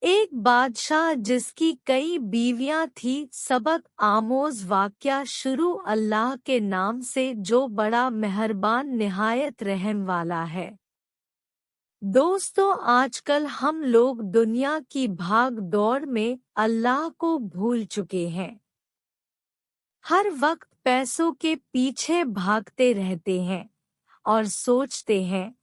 एक बादशाह जिसकी कई बीवियां थी। सबक आमोज वाक़या शुरू। अल्लाह के नाम से जो बड़ा मेहरबान निहायत रहम वाला है। दोस्तों, आजकल हम लोग दुनिया की भाग दौड़ में अल्लाह को भूल चुके हैं। हर वक्त पैसों के पीछे भागते रहते हैं और सोचते हैं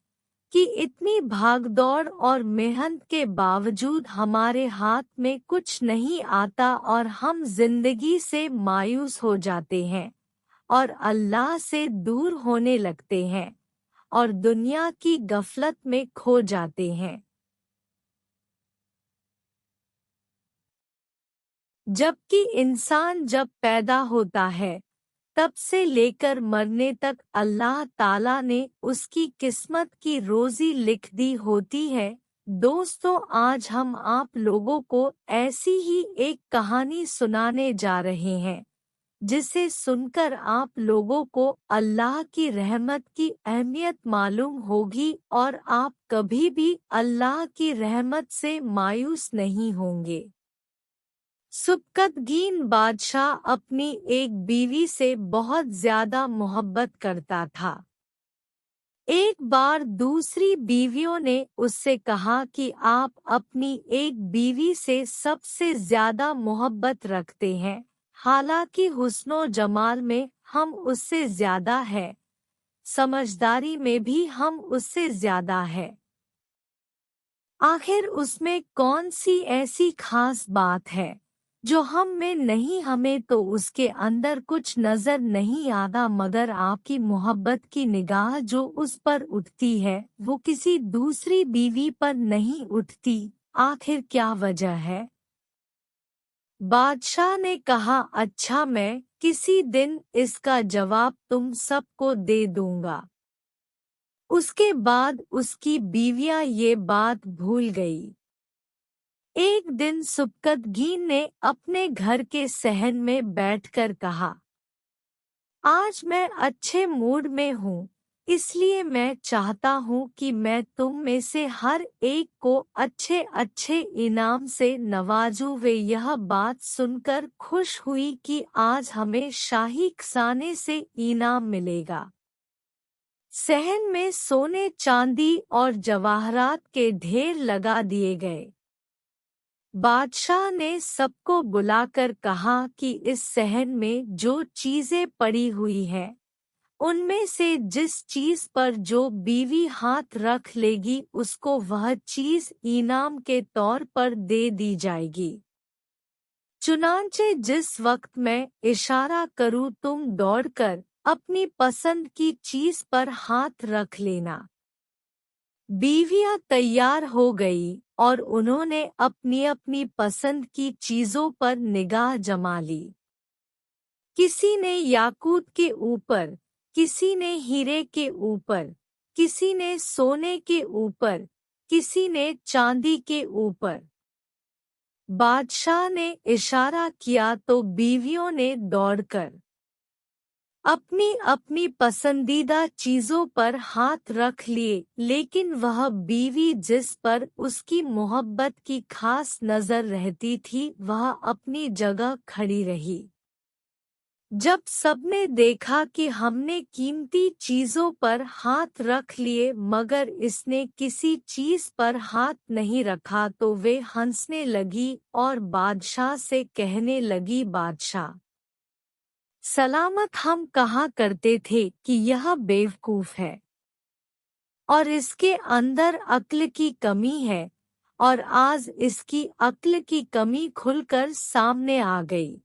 कि इतनी भागदौड़ और मेहनत के बावजूद हमारे हाथ में कुछ नहीं आता और हम जिंदगी से मायूस हो जाते हैं और अल्लाह से दूर होने लगते हैं और दुनिया की गफलत में खो जाते हैं। जबकि इंसान जब पैदा होता है तब से लेकर मरने तक अल्लाह ताला ने उसकी किस्मत की रोजी लिख दी होती है। दोस्तों, आज हम आप लोगों को ऐसी ही एक कहानी सुनाने जा रहे हैं जिसे सुनकर आप लोगों को अल्लाह की रहमत की अहमियत मालूम होगी और आप कभी भी अल्लाह की रहमत से मायूस नहीं होंगे। सुबकतगीन बादशाह अपनी एक बीवी से बहुत ज्यादा मोहब्बत करता था। एक बार दूसरी बीवियों ने उससे कहा कि आप अपनी एक बीवी से सबसे ज्यादा मोहब्बत रखते हैं, हालांकि हुस्नो जमाल में हम उससे ज्यादा है, समझदारी में भी हम उससे ज्यादा है। आखिर उसमें कौन सी ऐसी खास बात है जो हम में नहीं? हमें तो उसके अंदर कुछ नजर नहीं आता, मगर आपकी मोहब्बत की निगाह जो उस पर उठती है वो किसी दूसरी बीवी पर नहीं उठती। आखिर क्या वजह है? बादशाह ने कहा, अच्छा, मैं किसी दिन इसका जवाब तुम सबको दे दूंगा। उसके बाद उसकी बीवियां ये बात भूल गई। एक दिन सुबकतगीन ने अपने घर के सहन में बैठकर कहा, आज मैं अच्छे मूड में हूँ, इसलिए मैं चाहता हूँ कि मैं तुम में से हर एक को अच्छे अच्छे इनाम से नवाजूं। वे यह बात सुनकर खुश हुई कि आज हमें शाही खजाने से इनाम मिलेगा। सहन में सोने चांदी और जवाहरात के ढेर लगा दिए गए। बादशाह ने सबको बुलाकर कहा कि इस सहन में जो चीजें पड़ी हुई हैं, उनमें से जिस चीज पर जो बीवी हाथ रख लेगी उसको वह चीज इनाम के तौर पर दे दी जाएगी। चुनांचे जिस वक्त मैं इशारा करूं तुम दौड़कर अपनी पसंद की चीज पर हाथ रख लेना। बीवियां तैयार हो गई और उन्होंने अपनी अपनी पसंद की चीजों पर निगाह जमा ली। किसी ने याकूत के ऊपर, किसी ने हीरे के ऊपर, किसी ने सोने के ऊपर, किसी ने चांदी के ऊपर। बादशाह ने इशारा किया तो बीवियों ने दौड़कर अपनी अपनी पसंदीदा चीजों पर हाथ रख लिए, लेकिन वह बीवी जिस पर उसकी मोहब्बत की खास नजर रहती थी वह अपनी जगह खड़ी रही। जब सबने देखा कि हमने कीमती चीजों पर हाथ रख लिए मगर इसने किसी चीज पर हाथ नहीं रखा तो वे हंसने लगी और बादशाह से कहने लगी, बादशाह सलामत, हम कहा करते थे कि यह बेवकूफ है और इसके अंदर अक्ल की कमी है, और आज इसकी अक्ल की कमी खुलकर सामने आ गई।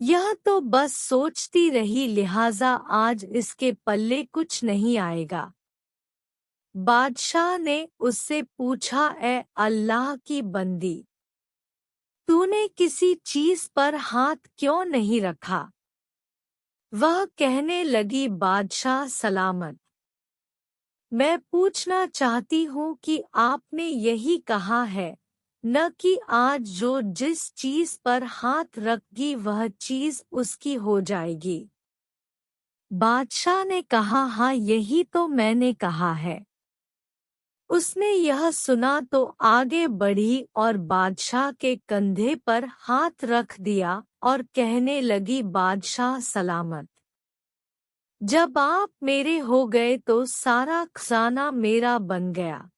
यह तो बस सोचती रही, लिहाजा आज इसके पल्ले कुछ नहीं आएगा। बादशाह ने उससे पूछा, ए अल्लाह की बंदी, तूने किसी चीज पर हाथ क्यों नहीं रखा? वह कहने लगी, बादशाह सलामत, मैं पूछना चाहती हूँ कि आपने यही कहा है न कि आज जो जिस चीज पर हाथ रखगी वह चीज उसकी हो जाएगी। बादशाह ने कहा, हाँ, यही तो मैंने कहा है। उसने यह सुना तो आगे बढ़ी और बादशाह के कंधे पर हाथ रख दिया और कहने लगी, बादशाह सलामत। जब आप मेरे हो गए तो सारा खजाना मेरा बन गया।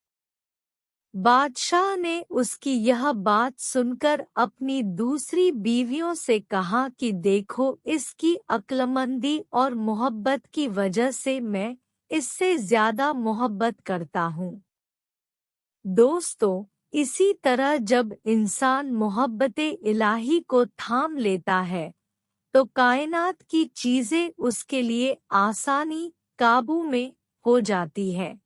बादशाह ने उसकी यह बात सुनकर अपनी दूसरी बीवियों से कहा कि देखो, इसकी अक्लमंदी और मोहब्बत की वजह से मैं इससे ज्यादा मोहब्बत करता हूँ। दोस्तों, इसी तरह जब इंसान मोहब्बते इलाही को थाम लेता है तो कायनात की चीजें उसके लिए आसानी काबू में हो जाती है।